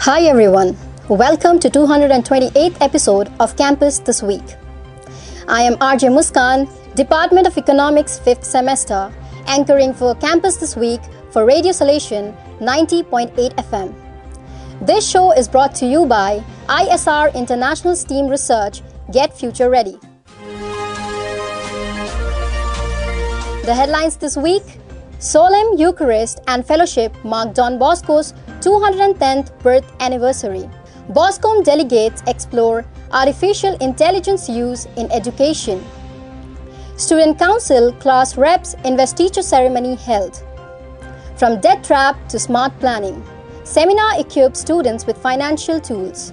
Hi everyone, welcome to 228th episode of Campus This Week. I am RJ Muskan, Department of Economics 5th semester, anchoring for Campus This Week for Radio Salation 90.8 FM. This show is brought to you by ISR International STEAM Research, Get Future Ready. The headlines this week: Solemn, Eucharist and Fellowship mark Don Bosco's 210th birth anniversary. Boscom delegates explore artificial intelligence use in education. Student Council class reps investiture ceremony held. From debt trap to smart planning, seminar equips students with financial tools.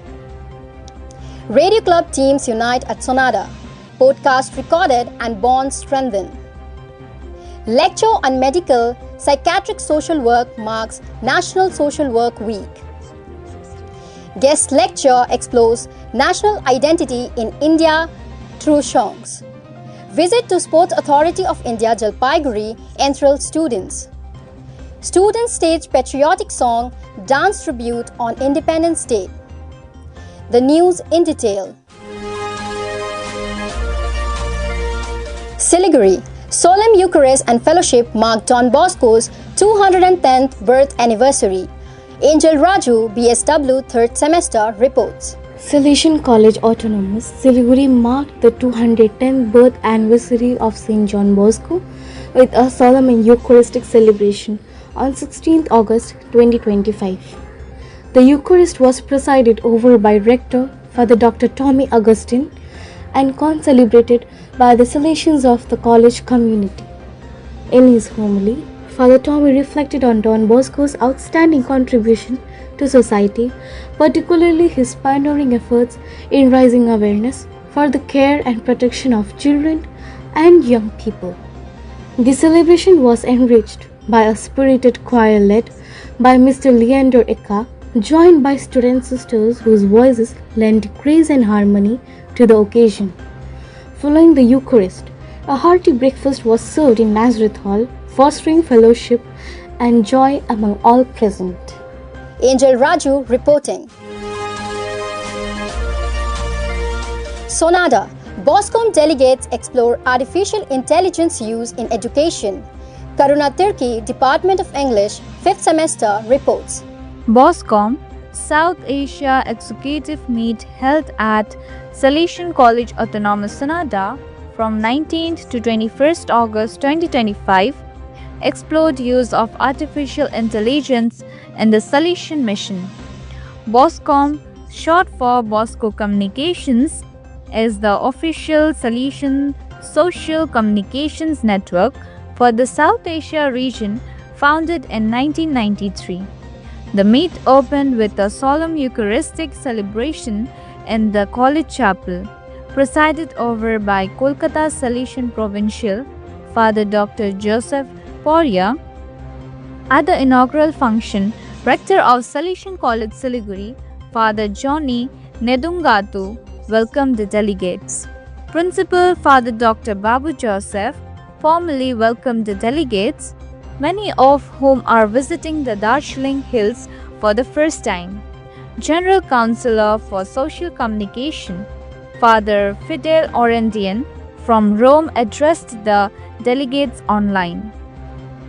Radio club teams unite at Sonada. Podcast recorded and bonds strengthened. Lecture on Medical Psychiatric Social Work marks National Social Work Week. Guest lecture explores national identity in India through songs. Visit to Sports Authority of India Jalpaiguri Enthralls students. Students stage patriotic song dance tribute on Independence Day. The news in detail. Siliguri. Solemn, Eucharist and Fellowship marked Don Bosco's 210th birth anniversary. Angel Raju, BSW 3rd semester, reports. Salesian College Autonomous, Siliguri marked the 210th birth anniversary of St. John Bosco with a solemn and Eucharistic celebration on 16th August 2025. The Eucharist was presided over by Rector Father Dr. Tommy Augustine and concelebrated by the Salesians of the college community. In his homily, Father Tommy reflected on Don Bosco's outstanding contribution to society, particularly his pioneering efforts in raising awareness for the care and protection of children and young people. The celebration was enriched by a spirited choir led by Mr. Leander Eka, joined by student sisters whose voices lent grace and harmony to the occasion. Following the Eucharist, a hearty breakfast was served in Nazareth Hall, fostering fellowship and joy among all present. Angel Raju reporting. Sonada. Boscom delegates explore artificial intelligence use in education. Karuna Tirkey, Department of English 5th semester, reports. Boscom South Asia Executive Meet held at Salesian College Autonomous Sonada from 19th to 21st August 2025 explored use of artificial intelligence in the Salesian mission. Boscom, short for Bosco Communications, is the official Salesian social communications network for the South Asia region, founded in 1993. The meet opened with a solemn Eucharistic celebration in the college chapel, presided over by Kolkata Salesian Provincial Father Dr. Joseph Porya. At the inaugural function, Rector of Salesian College Siliguri, Father Johnny Nedungatu, welcomed the delegates. Principal Father Dr. Babu Joseph formally welcomed the delegates, many of whom are visiting the Darjeeling Hills for the first time. General Counselor for Social Communication, Father Fidel Orendian from Rome, addressed the delegates online.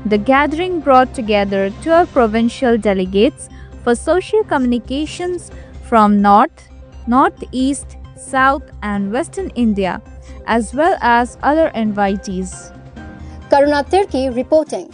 The gathering brought together 12 provincial delegates for social communications from North, Northeast, South and Western India, as well as other invitees. Karuna Tirkey reporting.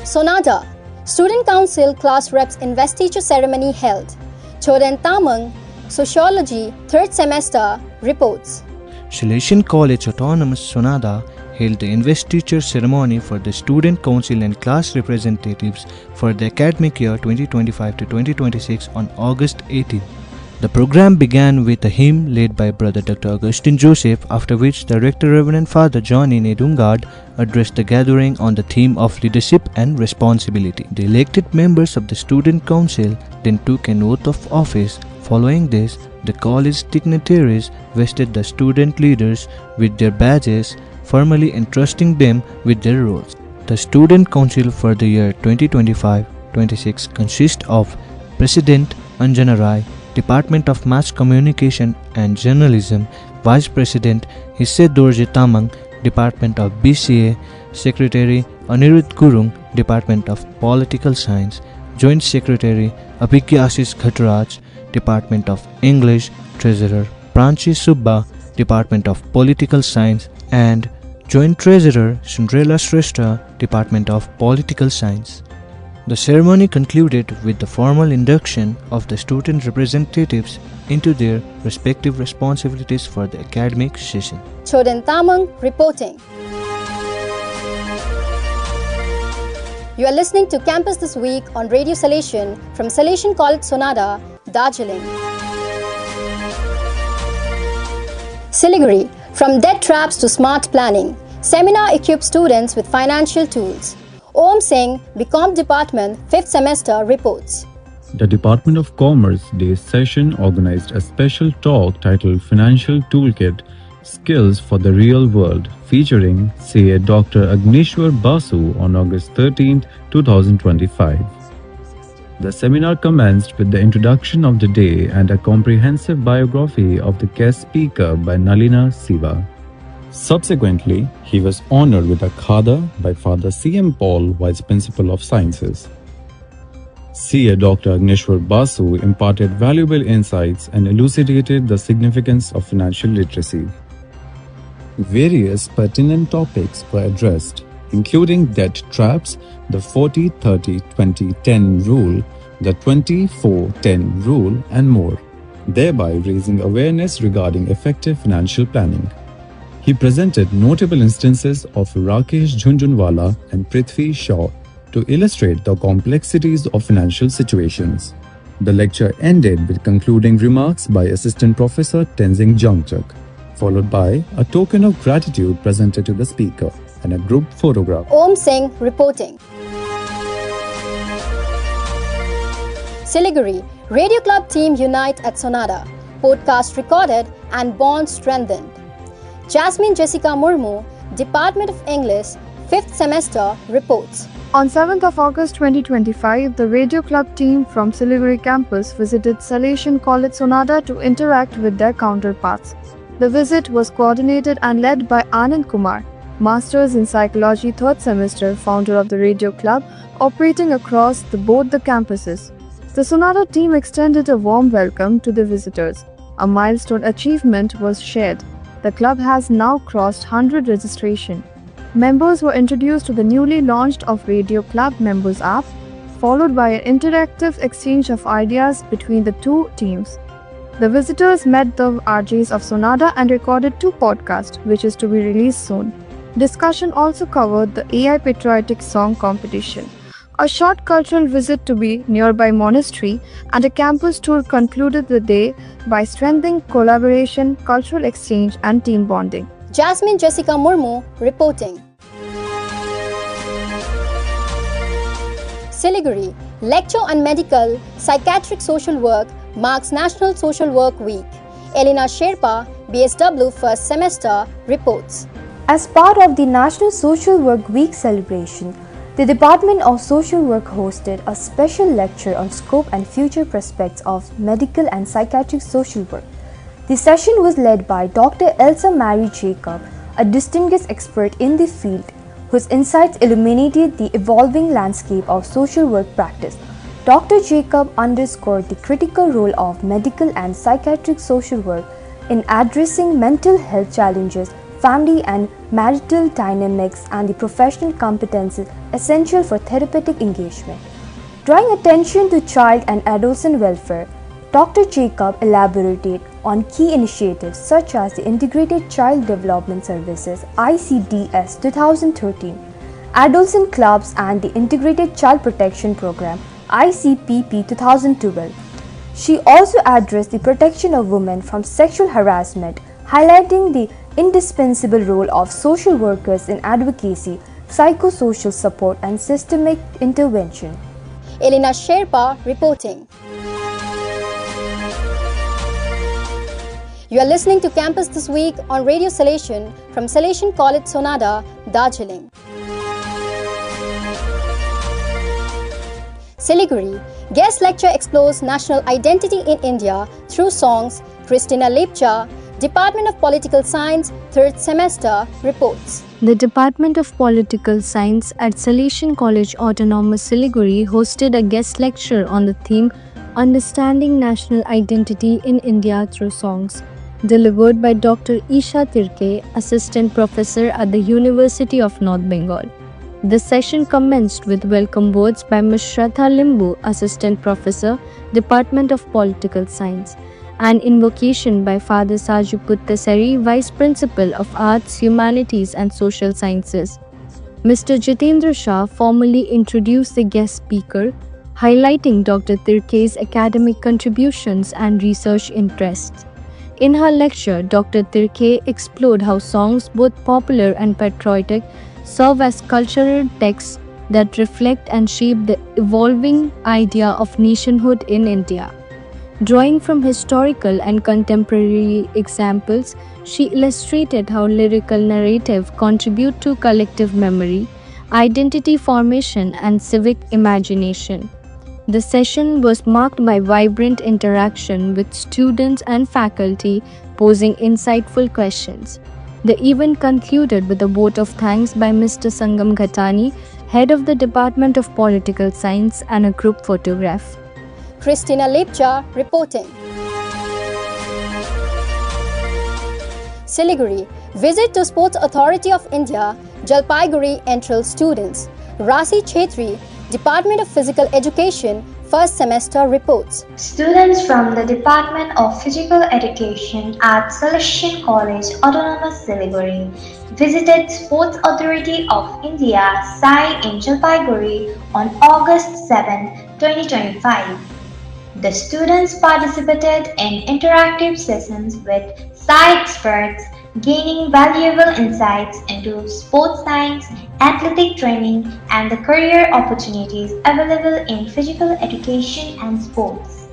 Sonada. Student Council class reps investiture ceremony held. Choden Tamang, Sociology 3rd semester, reports. Salesian College Autonomous Sonada held the investiture ceremony for the Student Council and class representatives for the academic year 2025 to 2026 on August 18. The program began with a hymn led by Brother Dr. Augustine Joseph, after which the Rector Reverend Father Johnny Nedungad addressed the gathering on the theme of leadership and responsibility. The elected members of the Student Council then took an oath of office. Following this, the college dignitaries vested the student leaders with their badges, formally entrusting them with their roles. The Student Council for the year 2025 2026 consists of President Anjana Rai, Department of Mass Communication and Journalism, Vice President Hisse Dorje Tamang, Department of BCA, Secretary Anirudh Gurung, Department of Political Science, Joint Secretary Abhigya Ashish Ghatraj, Department of English, Treasurer Pranchi Subba, Department of Political Science, and Joint Treasurer Sundrala Shrestha, Department of Political Science. The ceremony concluded with the formal induction of the student representatives into their respective responsibilities for the academic session. Choden Tamang reporting. You are listening to Campus This Week on Radio Salesian from Salesian College Sonada, Darjeeling. Siliguri, from debt traps to smart planning. Seminar equips students with financial tools. Om Singh, BCom Department, 5th semester reports. The Department of Commerce Day session organized a special talk titled Financial Toolkit Skills for the Real World, featuring CA Dr. Agneshwar Basu on August 13, 2025. The seminar commenced with the introduction of the day and a comprehensive biography of the guest speaker by Nalina Siva. Subsequently, he was honored with a khada by Father C.M. Paul, Vice Principal of Sciences. CA Dr. Agneshwar Basu imparted valuable insights and elucidated the significance of financial literacy. Various pertinent topics were addressed, including debt traps, the 40-30-20-10 rule, the 24-10 rule, and more, thereby raising awareness regarding effective financial planning. He presented notable instances of Rakesh Jhunjhunwala and Prithvi Shaw to illustrate the complexities of financial situations. The lecture ended with concluding remarks by Assistant Professor Tenzing Jangchak, followed by a token of gratitude presented to the speaker and a group photograph. Om Singh reporting. Siliguri, Radio Club team unite at Sonada. Podcast recorded and bond strengthened. Jasmine Jasica Murmu, Department of English, 5th semester reports. On 7th of August 2025, the Radio Club team from Siliguri campus visited Salesian College Sonada to interact with their counterparts. The visit was coordinated and led by Anand Kumar, Masters in Psychology 3rd semester, founder of the Radio Club, operating across both the campuses. The Sonada team extended a warm welcome to the visitors. A milestone achievement was shared. The club has now crossed 100 registration. Members were introduced to the newly launched of Radio Club Members app, followed by an interactive exchange of ideas between the two teams. The visitors met the RJs of Sonada and recorded 2 podcasts, which is to be released soon. Discussion also covered the AI Patriotic song competition, a short cultural visit to the nearby monastery, and a campus tour concluded the day by strengthening collaboration, cultural exchange, and team bonding. Jasmine Jasica Murmu reporting. Siliguri, Lecture on Medical Psychiatric Social Work marks National Social Work Week. Alina Sherpa, BSW 1st semester reports. As part of the National Social Work Week celebration, the Department of Social Work hosted a special lecture on scope and future prospects of medical and psychiatric social work. The session was led by Dr. Elsa Mary Jacob, a distinguished expert in the field, whose insights illuminated the evolving landscape of social work practice. Dr. Jacob underscored the critical role of medical and psychiatric social work in addressing mental health challenges, family and marital dynamics, and the professional competences essential for therapeutic engagement. Drawing attention to child and adolescent welfare, Dr. Jacob elaborated on key initiatives such as the Integrated Child Development Services ICDS 2013, Adolescent Clubs, and the Integrated Child Protection Program ICPP 2012. She also addressed the protection of women from sexual harassment, highlighting the indispensable role of social workers in advocacy, psychosocial support, and systemic intervention. Elina Sherpa reporting. You are listening to Campus This Week on Radio Salesian from Salesian College Sonada, Darjeeling. Siliguri, guest lecture explores national identity in India through songs. Christina Lepcha, Department of Political Science, 3rd semester, reports. The Department of Political Science at Salesian College Autonomous Siliguri hosted a guest lecture on the theme Understanding National Identity in India Through Songs, delivered by Dr. Isha Tirkey, Assistant Professor at the University of North Bengal. The session commenced with welcome words by Ms. Shraddha Limbu, Assistant Professor, Department of Political Science, and invocation by Father Saju Puttasari, Vice Principal of Arts, Humanities and Social Sciences. Mr. Jitendra Shah formally introduced the guest speaker, highlighting Dr. Tirkey's academic contributions and research interests. In her lecture, Dr. Tirkey explored how songs, both popular and patriotic, serve as cultural texts that reflect and shape the evolving idea of nationhood in India. Drawing from historical and contemporary examples, she illustrated how lyrical narrative contribute to collective memory, identity formation, and civic imagination. The session was marked by vibrant interaction with students and faculty posing insightful questions. The event concluded with a vote of thanks by Mr. Sangam Ghatani, head of the Department of Political Science, and a group photograph. Christina Lepcha reporting. Siliguri, visit to Sports Authority of India, Jalpaiguri Enthralls students. Rashi Chhetri, Department of Physical Education, 1st semester reports. Students from the Department of Physical Education at Salesian College Autonomous Siliguri visited Sports Authority of India SAI in Jalpaiguri on August 7, 2025. The students participated in interactive sessions with SAI experts, gaining valuable insights into sports science, athletic training, and the career opportunities available in physical education and sports.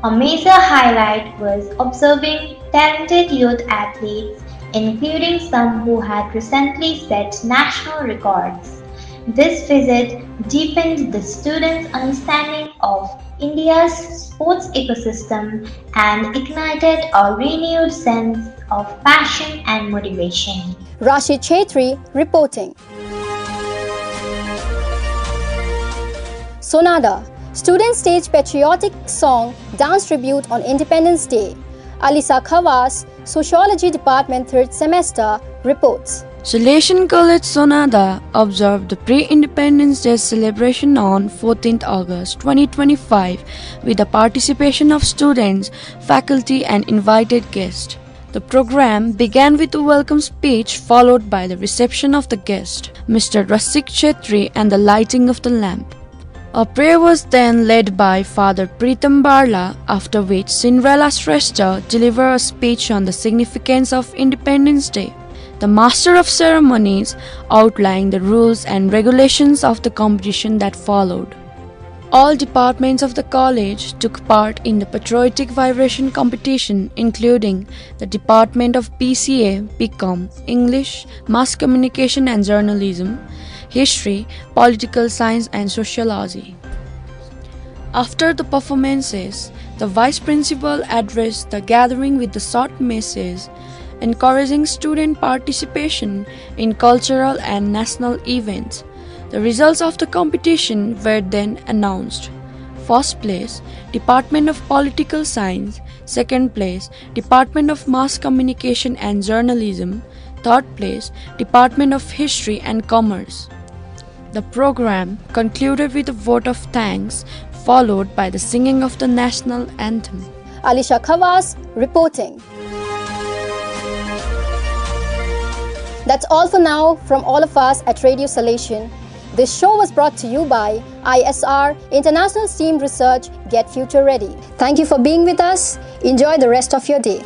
A major highlight was observing talented youth athletes, including some who had recently set national records. This visit deepened the students' understanding of India's sports ecosystem and ignited a renewed sense of passion and motivation. Rashi Chhetri reporting. Sonada, students stage patriotic song dance tribute on Independence Day. Alisha Khawas, Sociology Department 3rd semester, reports. Salesian College Sonada observed the pre-Independence Day celebration on 14th August 2025 with the participation of students, faculty and invited guests. The program began with a welcome speech followed by the reception of the guest, Mr. Rasik Chhetri, and the lighting of the lamp. A prayer was then led by Father Pritam Barla, after which Cinderella Shrestha delivered a speech on the significance of Independence Day. The Master of Ceremonies outlined the rules and regulations of the competition that followed. All departments of the college took part in the Patriotic Vibration competition, including the Department of BCA, Boscom, English, Mass Communication and Journalism, History, Political Science and Sociology. After the performances, the Vice Principal addressed the gathering with the short message encouraging student participation in cultural and national events. The results of the competition were then announced. First place, Department of Political Science. Second place, Department of Mass Communication and Journalism. Third place, Department of History and Commerce. The program concluded with a vote of thanks, followed by the singing of the national anthem. Alisha Khawas reporting. That's all for now from all of us at Radio Salesian. This show was brought to you by ISR, International Steam Research, Get Future Ready. Thank you for being with us. Enjoy the rest of your day.